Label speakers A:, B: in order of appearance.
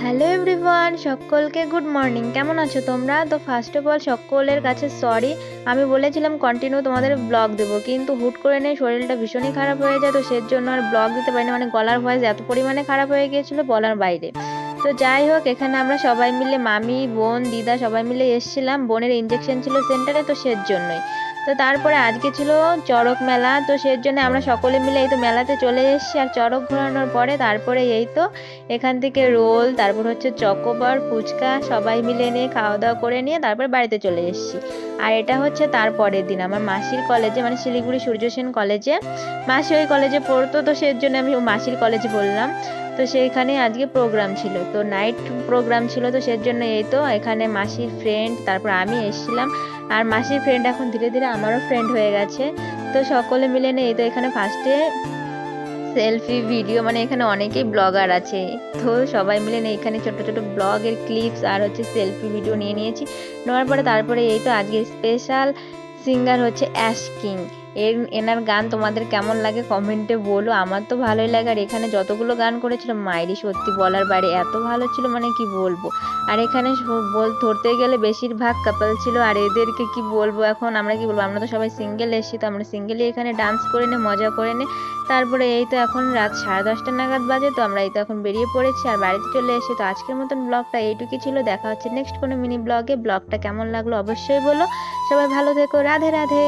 A: Hello everyone, সকলকে good morning. কেমন আছো তোমরা? তো ফার্স্ট অফ অল সকলের কাছে সরি, আমি বলেছিলাম কন্টিনিউ তোমাদের ব্লগ দেবো, কিন্তু হুট করে নেই শরীরটা ভীষণই খারাপ হয়ে যায়, তো সের জন্য আর ব্লগ দিতে পারিনি। মানে গলার ভয়েস এত পরিমাণে খারাপ হয়ে গিয়েছিল বলার বাইরে। তো যাই হোক, এখানে আমরা সবাই মিলে মামি, বোন, দিদা সবাই মিলে এসেছিলাম। বোনের ইঞ্জেকশন ছিল সেন্টারে, তো সের জন্যই। তো তারপরে আজকে ছিল চড়ক মেলা, তো সের জন্য আমরা সকলে মিলে এই তো মেলাতে চলে এসেছি। আর চড়ক ঘোরানোর পরে তারপরে এই তো এখান থেকে রোল, তারপর হচ্ছে চকোবার, ফুচকা সবাই মিলে নিয়ে খাওয়া দাওয়া করে নিয়ে তারপর বাড়িতে চলে এসেছি। আর এটা হচ্ছে তারপরের দিন আমার মাসির কলেজে, মানে শিলিগুড়ি সূর্য সেন কলেজে। মাসি ওই কলেজে পড়তো, তো সের জন্য আমি মাসির কলেজে বললাম। তো সেইখানে আজকে প্রোগ্রাম ছিল, তো নাইট প্রোগ্রাম ছিল, তো সের জন্য এই তো এখানে মাসির ফ্রেন্ড, তারপর আমি এসেছিলাম। আর মাসির ফ্রেন্ড এখন ধীরে ধীরে আমারও ফ্রেন্ড হয়ে গেছে। তো সকলে মিলে নিয়ে এই তো এখানে ফার্স্টে সেলফি ভিডিও, মানে এখানে অনেকেই ব্লগার আছে, তো সবাই মিলে নিয়ে এখানে ছোট ছোট ব্লগের ক্লিপস আর হচ্ছে সেলফি ভিডিও নিয়ে নিয়েছি। নেওয়ার পরে তারপরে এই তো আজকে স্পেশাল সিঙ্গার হচ্ছে অ্যাশ কিং। এনার গান তোমাদের কেমন লাগে কমেন্টে বলো। আমার তো ভালোই লাগে। আর এখানে যতগুলো গান করেছিল মাইরি সত্যি বলার বাইরে এত ভালো ছিল, মানে কি বলবো। আর এখানে ধরতে গেলে বেশিরভাগ কাপল ছিল, আর এদেরকে কি বলবো, এখন আমরা কি বলবো, আমরা তো সবাই সিঙ্গেল এসেছি, তো আমরা সিঙ্গেলই এখানে ডান্স করে নে, মজা করে নে। তারপরে এই তো এখন রাত 10:30 নাগাদ বাজে, তো আমরা এই তো এখন বেরিয়ে পড়েছি আর বাড়িতে চলে এসেছি। তো আজকের মতন ব্লগটা এইটুকুই ছিল। দেখা হচ্ছে নেক্সট কোনো মিনি ব্লগে। ব্লগটা কেমন লাগলো অবশ্যই বলো। সবাই ভালো থেকো। রাধে রাধে।